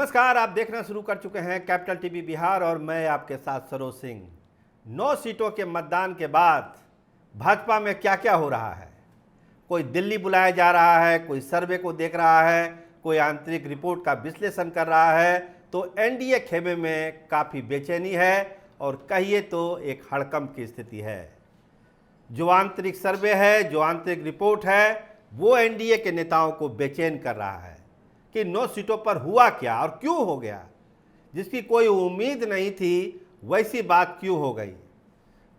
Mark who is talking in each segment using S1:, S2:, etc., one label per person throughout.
S1: नमस्कार, आप देखना शुरू कर चुके हैं कैपिटल टीवी बिहार और मैं आपके साथ सरोज सिंह। 9 सीटों के मतदान के बाद भाजपा में क्या क्या हो रहा है। कोई दिल्ली बुलाया जा रहा है, कोई सर्वे को देख रहा है, कोई आंतरिक रिपोर्ट का विश्लेषण कर रहा है। तो एनडीए खेमे में काफ़ी बेचैनी है और कहिए तो एक हड़कंप की स्थिति है। जो आंतरिक सर्वे है, जो आंतरिक रिपोर्ट है, वो एनडीए के नेताओं को बेचैन कर रहा है कि 9 सीटों पर हुआ क्या और क्यों हो गया। जिसकी कोई उम्मीद नहीं थी वैसी बात क्यों हो गई।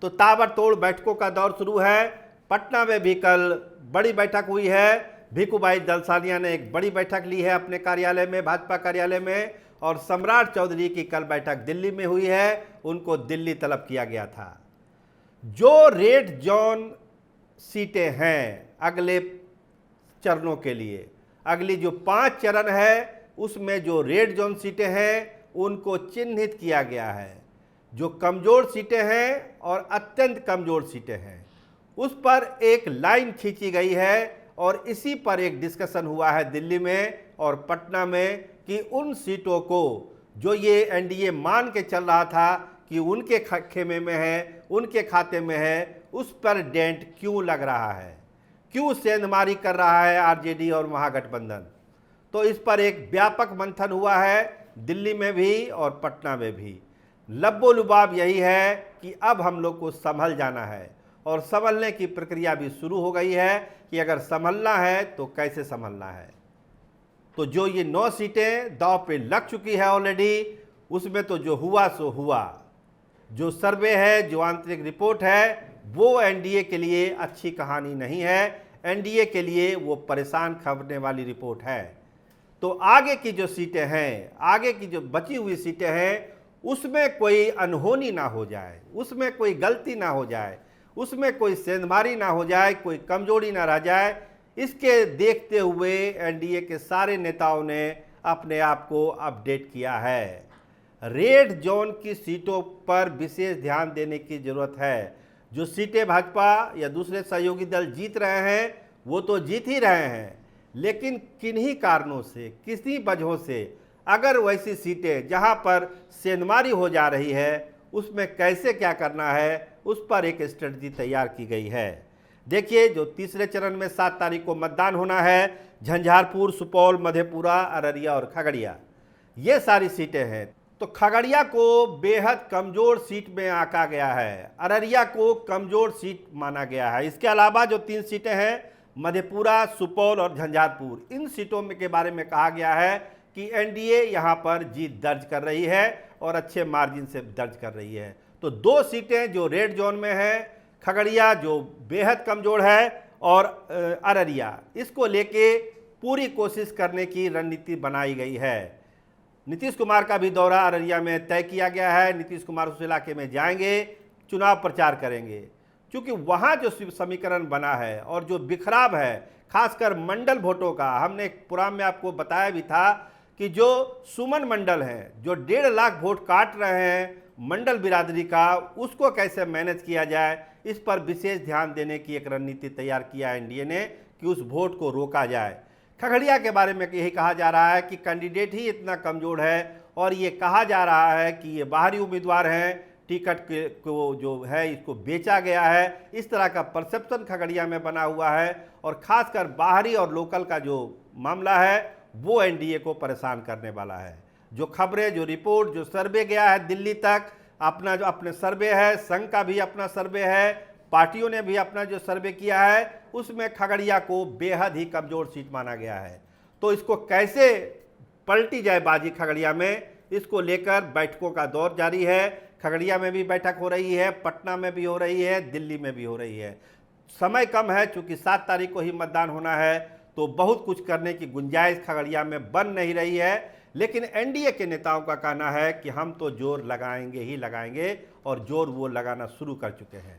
S1: तो ताबड़तोड़ बैठकों का दौर शुरू है। पटना में भी कल बड़ी बैठक हुई है। भिखुभाई दलसानिया ने एक बड़ी बैठक ली है अपने कार्यालय में, भाजपा कार्यालय में। और सम्राट चौधरी की कल बैठक दिल्ली में हुई है, उनको दिल्ली तलब किया गया था। जो रेड जोन सीटें हैं अगले चरणों के लिए, अगली जो 5 चरण है उसमें जो रेड जोन सीटें हैं उनको चिन्हित किया गया है। जो कमज़ोर सीटें हैं और अत्यंत कमज़ोर सीटें हैं उस पर एक लाइन खींची गई है और इसी पर एक डिस्कशन हुआ है दिल्ली में और पटना में कि उन सीटों को जो ये एनडीए मान के चल रहा था कि उनके खेमे में है, उनके खाते में है, उस पर डेंट क्यों लग रहा है, क्यों सेंधमारी कर रहा है आरजेडी और महागठबंधन। तो इस पर एक व्यापक मंथन हुआ है दिल्ली में भी और पटना में भी। लब्बो लुबाब यही है कि अब हम लोग को संभल जाना है और संभलने की प्रक्रिया भी शुरू हो गई है कि अगर संभलना है तो कैसे संभलना है। तो जो ये 9 सीटें दांव पे लग चुकी है ऑलरेडी, उसमें तो जो हुआ सो हुआ। जो सर्वे है, जो आंतरिक रिपोर्ट है, वो एनडीए के लिए अच्छी कहानी नहीं है। एनडीए के लिए वो परेशान करने वाली रिपोर्ट है। तो आगे की जो सीटें हैं, आगे की जो बची हुई सीटें हैं, उसमें कोई अनहोनी ना हो जाए, उसमें कोई गलती ना हो जाए, उसमें कोई सेंधमारी ना हो जाए, कोई कमजोरी ना रह जाए, इसके देखते हुए एनडीए के सारे नेताओं ने अपने आप को अपडेट किया है। रेड जोन की सीटों पर विशेष ध्यान देने की जरूरत है। जो सीटें भाजपा या दूसरे सहयोगी दल जीत रहे हैं वो तो जीत ही रहे हैं, लेकिन किन्हीं कारणों से, किसी वजहों से अगर वैसी सीटें जहां पर सेंधमारी हो जा रही है उसमें कैसे क्या करना है, उस पर एक स्ट्रेटजी तैयार की गई है। देखिए, जो तीसरे चरण में 7 तारीख को मतदान होना है, झंझारपुर, सुपौल, मधेपुरा, अररिया और खगड़िया, ये सारी सीटें हैं। तो खगड़िया को बेहद कमज़ोर सीट में आंका गया है, अररिया को कमज़ोर सीट माना गया है। इसके अलावा जो 3 सीटें हैं, मधेपुरा, सुपौल और झंझारपुर, इन सीटों में के बारे में कहा गया है कि एनडीए यहां पर जीत दर्ज कर रही है और अच्छे मार्जिन से दर्ज कर रही है। तो 2 सीटें जो रेड जोन में है, खगड़िया जो बेहद कमज़ोर है और अररिया, इसको लेके पूरी कोशिश करने की रणनीति बनाई गई है। नीतीश कुमार का भी दौरा अररिया में तय किया गया है। नीतीश कुमार उस इलाके में जाएंगे, चुनाव प्रचार करेंगे, क्योंकि वहाँ जो समीकरण बना है और जो बिखराव है, खासकर मंडल वोटों का। हमने एक प्रोग्राम में आपको बताया भी था कि जो सुमन मंडल हैं, जो 1.5 लाख वोट काट रहे हैं मंडल बिरादरी का, उसको कैसे मैनेज किया जाए, इस पर विशेष ध्यान देने की एक रणनीति तैयार किया एनडीए ने कि उस वोट को रोका जाए। खगड़िया के बारे में यही कहा जा रहा है कि कैंडिडेट ही इतना कमज़ोर है और ये कहा जा रहा है कि ये बाहरी उम्मीदवार हैं, टिकट को जो है इसको बेचा गया है, इस तरह का परसेप्शन खगड़िया में बना हुआ है। और ख़ासकर बाहरी और लोकल का जो मामला है वो एनडीए को परेशान करने वाला है। जो खबरें, जो रिपोर्ट, जो सर्वे गया है दिल्ली तक, अपना जो अपने सर्वे है, संघ का भी अपना सर्वे है, पार्टियों ने भी अपना जो सर्वे किया है, उसमें खगड़िया को बेहद ही कमज़ोर सीट माना गया है। तो इसको कैसे पलटी जाए बाजी खगड़िया में, इसको लेकर बैठकों का दौर जारी है। खगड़िया में भी बैठक हो रही है, पटना में भी हो रही है, दिल्ली में भी हो रही है। समय कम है, चूँकि 7 तारीख को ही मतदान होना है, तो बहुत कुछ करने की गुंजाइश खगड़िया में बन नहीं रही है। लेकिन एनडीए के नेताओं का कहना है कि हम तो जोर लगाएंगे ही लगाएंगे और जोर वो लगाना शुरू कर चुके हैं।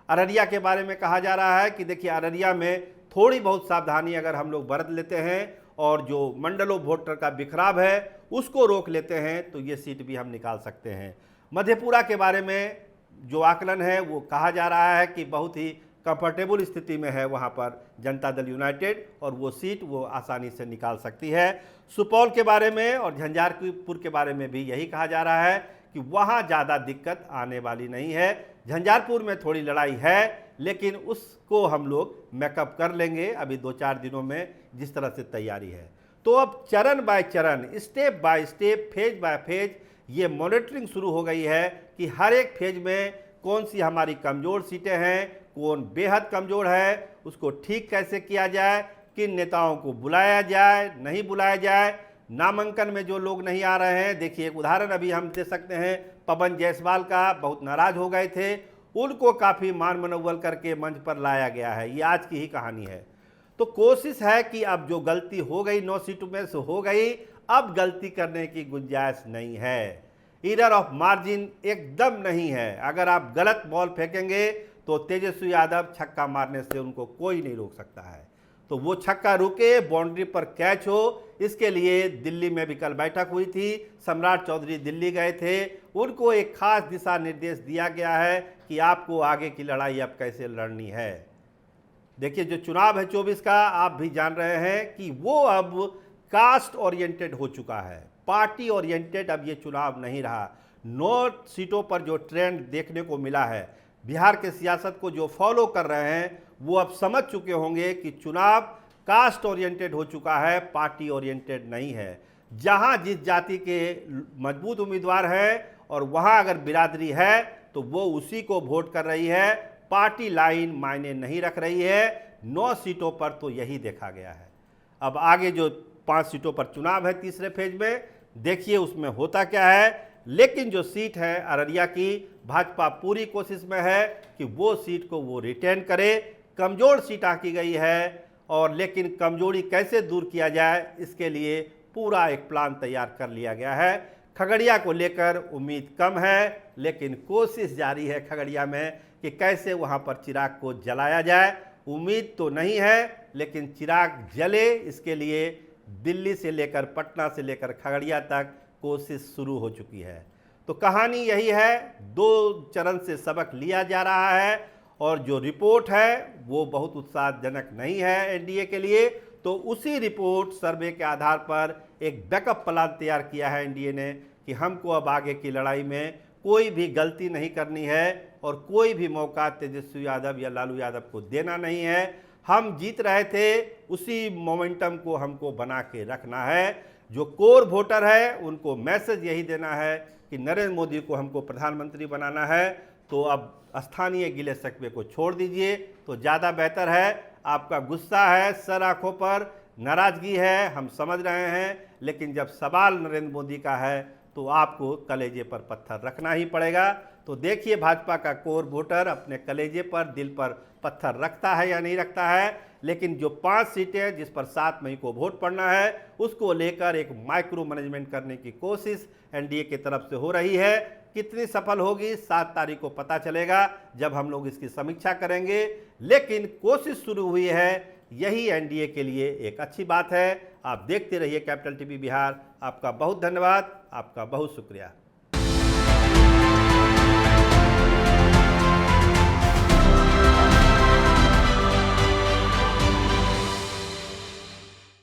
S1: अररिया के बारे में कहा जा रहा है कि देखिए, अररिया में थोड़ी बहुत सावधानी अगर हम लोग बरत लेते हैं और जो मंडलों वोटर का बिखराव है उसको रोक लेते हैं तो ये सीट भी हम निकाल सकते हैं। मधेपुरा के बारे में जो आकलन है वो कहा जा रहा है कि बहुत ही कंफर्टेबल स्थिति में है वहां पर जनता दल यूनाइटेड, और वो सीट वो आसानी से निकाल सकती है। सुपौल के बारे में और झंझारपुर के बारे में भी यही कहा जा रहा है कि वहां ज़्यादा दिक्कत आने वाली नहीं है। झंझारपुर में थोड़ी लड़ाई है, लेकिन उसको हम लोग मेकअप कर लेंगे अभी 2-4 दिनों में, जिस तरह से तैयारी है। तो अब चरण बाय चरण, step by step, phase by phase ये मॉनिटरिंग शुरू हो गई है कि हर एक फेज में कौन सी हमारी कमज़ोर सीटें हैं, कौन बेहद कमज़ोर है, उसको ठीक कैसे किया जाए, किन नेताओं को बुलाया जाए, नहीं बुलाया जाए। नामांकन में जो लोग नहीं आ रहे हैं, देखिए एक उदाहरण अभी हम दे सकते हैं, पवन जायसवाल का, बहुत नाराज हो गए थे, उनको काफ़ी मान मनोबल करके मंच पर लाया गया है। ये आज की ही कहानी है। तो कोशिश है कि अब जो गलती हो गई 9 सीटों में से हो गई, अब गलती करने की गुंजाइश नहीं है। ईरर ऑफ मार्जिन एकदम नहीं है। अगर आप गलत बॉल फेंकेंगे तो तेजस्वी यादव छक्का मारने से उनको कोई नहीं रोक सकता है। तो वो छक्का रुके, बाउंड्री पर कैच हो, इसके लिए दिल्ली में भी कल बैठक हुई थी। सम्राट चौधरी दिल्ली गए थे, उनको एक खास दिशा निर्देश दिया गया है कि आपको आगे की लड़ाई अब कैसे लड़नी है। देखिए जो चुनाव है 24 का, आप भी जान रहे हैं कि वो अब कास्ट ओरिएंटेड हो चुका है, पार्टी ओरिएंटेड अब ये चुनाव नहीं रहा। 9 सीटों पर जो ट्रेंड देखने को मिला है, बिहार के सियासत को जो फॉलो कर रहे हैं वो अब समझ चुके होंगे कि चुनाव कास्ट ओरिएंटेड हो चुका है, पार्टी ओरिएंटेड नहीं है। जहां जिस जाति के मजबूत उम्मीदवार हैं और वहां अगर बिरादरी है तो वो उसी को वोट कर रही है, पार्टी लाइन मायने नहीं रख रही है। 9 सीटों पर तो यही देखा गया है। अब आगे जो 5 सीटों पर चुनाव है तीसरे फेज में, देखिए उसमें होता क्या है। लेकिन जो सीट है अररिया की, भाजपा पूरी कोशिश में है कि वो सीट को वो रिटेन करे। कमज़ोर सीट आंकी गई है, और लेकिन कमजोरी कैसे दूर किया जाए, इसके लिए पूरा एक प्लान तैयार कर लिया गया है। खगड़िया को लेकर उम्मीद कम है, लेकिन कोशिश जारी है खगड़िया में कि कैसे वहां पर चिराग को जलाया जाए। उम्मीद तो नहीं है, लेकिन चिराग जले, इसके लिए दिल्ली से लेकर पटना से लेकर खगड़िया तक कोशिश शुरू हो चुकी है। तो कहानी यही है, 2 चरण से सबक लिया जा रहा है, और जो रिपोर्ट है वो बहुत उत्साहजनक नहीं है एनडीए के लिए। तो उसी रिपोर्ट सर्वे के आधार पर एक बैकअप प्लान तैयार किया है एनडीए ने कि हमको अब आगे की लड़ाई में कोई भी गलती नहीं करनी है, और कोई भी मौका तेजस्वी यादव या लालू यादव को देना नहीं है। हम जीत रहे थे, उसी मोमेंटम को हमको बना के रखना है। जो कोर वोटर है उनको मैसेज यही देना है कि नरेंद्र मोदी को हमको प्रधानमंत्री बनाना है। तो अब स्थानीय गिले शिकवे को छोड़ दीजिए तो ज़्यादा बेहतर है। आपका गुस्सा है, सर आंखों पर नाराज़गी है, हम समझ रहे हैं, लेकिन जब सवाल नरेंद्र मोदी का है तो आपको कलेजे पर पत्थर रखना ही पड़ेगा। तो देखिए भाजपा का कोर वोटर अपने कलेजे पर, दिल पर पत्थर रखता है या नहीं रखता है। लेकिन जो 5 सीटें जिस पर 7 मई को वोट पड़ना है, उसको लेकर एक माइक्रो मैनेजमेंट करने की कोशिश एनडीए की तरफ से हो रही है। कितनी सफल होगी 7 तारीख को पता चलेगा, जब हम लोग इसकी समीक्षा करेंगे। लेकिन कोशिश शुरू हुई है, यही एनडीए के लिए एक अच्छी बात है। आप देखते रहिए कैपिटल टीवी बिहार। आपका बहुत धन्यवाद, आपका बहुत शुक्रिया।